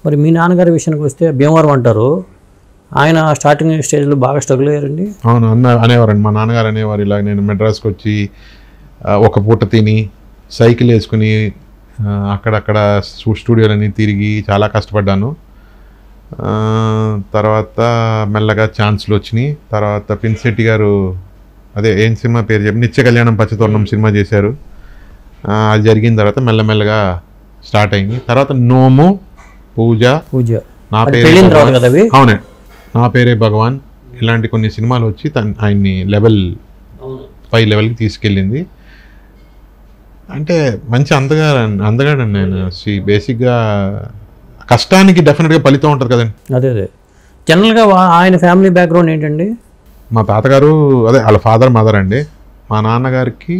మరి మీ నాన్నగారి విషయానికి వస్తే భీమవరం అంటారు, ఆయన స్టార్టింగ్ స్టేజ్లో బాగా స్ట్రగుల్ అయ్యారండి. అవును అనేవారండి, మా నాన్నగారు అనేవారు ఇలా నేను మెడ్రాస్కి వచ్చి ఒక పూట తిని సైకిల్ వేసుకుని అక్కడక్కడ స్టూడియోలన్నీ తిరిగి చాలా కష్టపడ్డాను. తర్వాత మెల్లగా ఛాన్స్లు వచ్చినాయి. తర్వాత పిన్సెట్టి గారు అదే ఏం సినిమా పేరు చెప్పి నిత్య కళ్యాణం పచ్చతోరణం సినిమా చేశారు. అది జరిగిన తర్వాత మెల్లమెల్లగా స్టార్ట్ అయింది. తర్వాత నోము, పూజ, నా పేరే, అవునండి, నా పేరే భగవాన్, ఇలాంటి కొన్ని సినిమాలు వచ్చి ఆయన్ని పై లెవెల్కి తీసుకెళ్ళింది. అంటే మంచి అందగాడండి ఆయన. బేసిక్గా కష్టానికి డెఫినెట్గా ఫలితం ఉంటుంది కదండి. అదే జనరల్గా ఆయన ఫ్యామిలీ బ్యాక్గ్రౌండ్ ఏంటండి? మా తాతగారు అదే వాళ్ళ ఫాదర్ మదర్ అండి. మా నాన్నగారికి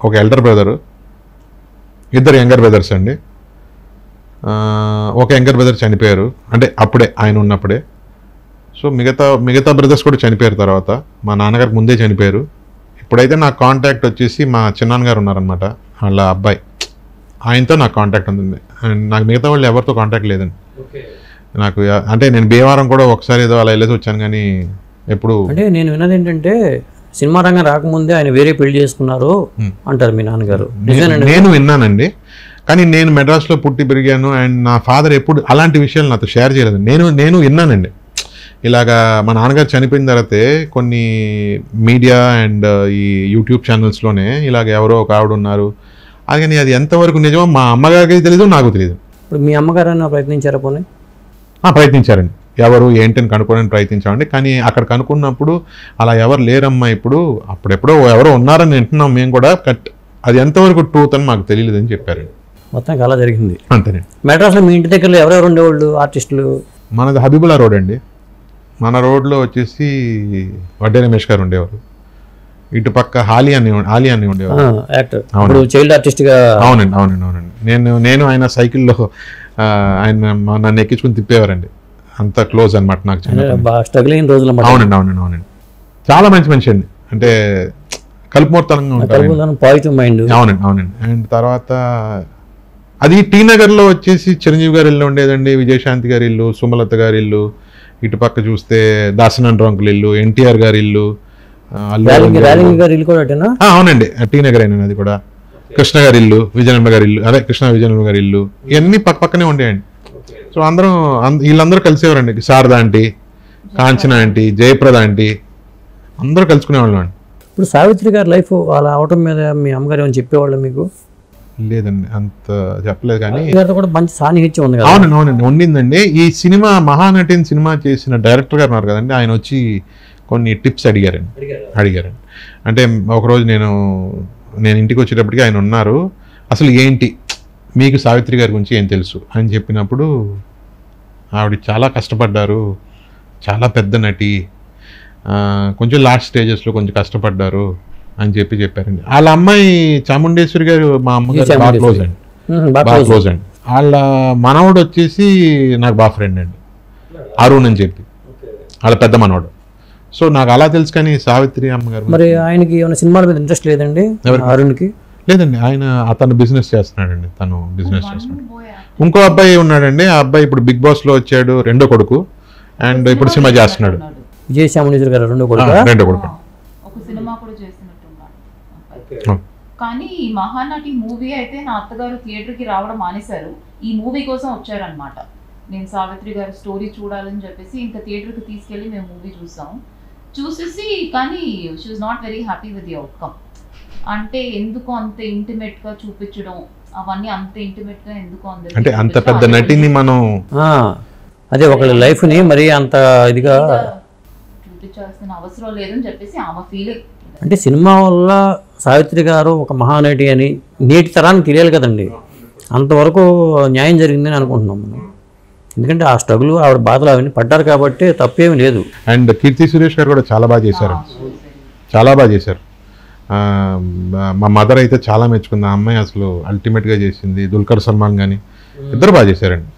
ఒక ఎల్డర్ బ్రదరు, ఇద్దరు యంగర్ బ్రదర్స్ అండి. ఒక యంగర్ బ్రదర్ చనిపోయారు, అంటే అప్పుడే ఆయన ఉన్నప్పుడే. సో మిగతా బ్రదర్స్ కూడా చనిపోయారు. తర్వాత మా నాన్నగారికి ముందే చనిపోయారు. ఇప్పుడైతే నాకు కాంటాక్ట్ వచ్చేసి మా చిన్నాన్నగారు ఉన్నారనమాట, వాళ్ళ అబ్బాయి, ఆయనతో నాకు కాంటాక్ట్ ఉంటుంది. నాకు మిగతా వాళ్ళు ఎవరితో కాంటాక్ట్ లేదండి. నాకు అంటే నేను భీమవరం కూడా ఒకసారి ఏదో అలా వెళ్ళేసి వచ్చాను, కానీ ఎప్పుడు. అంటే నేను విన్నది ఏంటంటే సినిమా రంగం రాకముందే ఆయన వేరే పెళ్లి చేసుకున్నారు అంటారు మీ నాన్నగారు. నేను విన్నానండి, కానీ నేను మెడ్రాస్లో పుట్టి పెరిగాను. అండ్ నా ఫాదర్ ఎప్పుడు అలాంటి విషయాలు నాతో షేర్ చేయలేదు. నేను విన్నానండి. ఇలాగా మా నాన్నగారు చనిపోయిన తర్వాతే కొన్ని మీడియా అండ్ ఈ యూట్యూబ్ ఛానల్స్లోనే ఇలాగ ఎవరో ఒక ఆవిడ ఉన్నారు, కానీ అది ఎంతవరకు నిజమో మా అమ్మగారికి తెలీదు, నాకు తెలియదు. ఇప్పుడు మీ అమ్మగారు ప్రయత్నించారా? పోనీ ప్రయత్నించారండి, ఎవరు ఏంటని కనుక్కోవడానికి ప్రయత్నించామండి. కానీ అక్కడ కనుక్కున్నప్పుడు అలా ఎవరు లేరమ్మా, అప్పుడెప్పుడో ఎవరో ఉన్నారని వింటున్నాం మేము కూడా, అది ఎంతవరకు ట్రూత్ అని మాకు తెలియలేదని చెప్పారండి. మొత్తానికి అలా జరిగింది అంతేనండి. మెడ్రాస్లో మీ ఇంటి దగ్గరలో ఎవరెవరు ఉండేవాళ్ళు ఆర్టిస్టులు? మనది హబీబుల్లా రోడ్ అండి. మన రోడ్లో వచ్చేసి వడ్డే రమేష్ గారు ఉండేవారు. ఇటు పక్క ఆలి అని ఉండేవారు, యాక్టర్, చైల్డ్ ఆర్టిస్ట్గా. అవునండి. నేను ఆయన సైకిల్లో ఆయన నన్ను ఎక్కించుకుని తిప్పేవారండి, అంత క్లోజ్ అనమాట నాకు. స్ట్రగుల్ అయిన రోజులు. అవునండి. చాలా మంచి మనిషి అండి, అంటే కలుపుమూర్తనంగా ఉంటారు, పాజిటివ్ మైండ్. అవునండి. అండ్ తర్వాత అది టీ నగర్లో వచ్చేసి చిరంజీవి గారి ఇల్లు ఉండేదండి, విజయశాంతి గారి ఇల్లు, సుమలత గారి ఇల్లు. ఇటు పక్క చూస్తే దాసనాన్ రంకుల ఇల్లు, ఎన్టీఆర్ గారి ఇల్లు, అవునండి టీ నగర్ అయినా అది కూడా. కృష్ణ గారి ఇల్లు, విజయనగర గారి ఇల్లు, అదే విజయనగర గారి ఇల్లు, ఇవన్నీ పక్కనే ఉండేయండి. సో వీళ్ళందరూ కలిసేవారండి. Sharada aunty, Kanchana aunty, Jayaprada aunty, అందరూ కలుసుకునేవాళ్ళం అండి. ఇప్పుడు సావిత్రి గారి లైఫ్ అలా అవటం మీద మీ అమ్మగారు ఏమైనా చెప్పేవాళ్ళు మీకు? లేదండి, అంత చెప్పలేదు. కానీ కూడా మంచి సాన్నిహిత్యం ఉంది కదా. అవునండి, ఉండిందండి. ఈ సినిమా మహానటిని సినిమా చేసిన డైరెక్టర్ గారు ఉన్నారు కదండి, ఆయన వచ్చి కొన్ని టిప్స్ అడిగారండి. అంటే ఒకరోజు నేను ఇంటికి వచ్చేటప్పటికి ఆయన ఉన్నారు. అసలు ఏంటి మీకు సావిత్రి గారి గురించి ఏం తెలుసు అని చెప్పినప్పుడు, ఆవిడ చాలా కష్టపడ్డారు, చాలా పెద్ద నటి, కొంచెం లాస్ట్ స్టేజెస్లో కొంచెం కష్టపడ్డారు అని చెప్పారండి. వాళ్ళ అమ్మాయి చాముండేశ్వరి గారు మా అమ్మగారు బాగా క్లోజ్ అండి. వాళ్ళ మనవడు వచ్చేసి నాకు బాగా ఫ్రెండ్ అండి, అరుణ్ అని చెప్పి, వాళ్ళ పెద్ద మనవడు. సో నాకు అలా తెలుసు. కానీ సావిత్రి అమ్మగారు మరి ఆయనకి ఏమైనా సినిమాల మీద ఇంట్రెస్ట్ లేదండి అరుణ్కి? లేదండి, అతను బిజినెస్ చేస్తున్నాడండి. ఇంకో అబ్బాయి ఉన్నాడండి, ఆ అబ్బాయి ఇప్పుడు బిగ్ బాస్ లో వచ్చాడు, రెండో కొడుకు, అండ్ ఇప్పుడు సినిమా చేస్తున్నాడు. విజయశామునేశ్వరి గారు రెండో కొడుకు. ఒక సినిమా కూడా చేస్తున్నట్టున్నాడు. కానీ ఈ మహానటి మూవీ అయితే నా అత్తగారు థియేటర్ కి రావడం మానేశారు, ఈ మూవీ కోసం వచ్చారనమాట. నేను సావిత్రి గారి స్టోరీ చూడాలని చెప్పేసి ఇంకా థియేటర్ కి తీసుకెళ్లి మేము మూవీ చూసేసి కానీ she was not very happy with the outcome. అంటే ఎందుకు అంత ఇంటిమేట్ గా చూపించడం, అవన్నీ అంత ఇంటిమేట్ గా ఎందుకు అంటే అంత పెద్ద నటిని మనం అదే ఒక లైఫ్ ని మరి అంత ఇదిగా చూపించాల్సిన అవసరం లేదని చెప్పేసి ఆమె ఫీలింగ్. అంటే సినిమా వల్ల సావిత్రి గారు ఒక మహానటి అని నేటి తరానికి తెలియాలి కదండి, అంతవరకు న్యాయం జరిగిందని అనుకుంటున్నాం మనం. ఎందుకంటే ఆ స్ట్రగుల్, ఆవిడ బాధలు అవన్నీ పడ్డారు కాబట్టి తప్పేమీ లేదు. అండ్ కీర్తి సురేష్ గారు కూడా చాలా బాగా చేశారు, చాలా బాగా చేశారు. మా మదర్ అయితే చాలా మెచ్చుకుంది, ఆ అమ్మాయి అసలు అల్టిమేట్గా చేసింది. దుల్కర్ సల్మాన్ కానీ ఇద్దరు బాగా చేశారండి.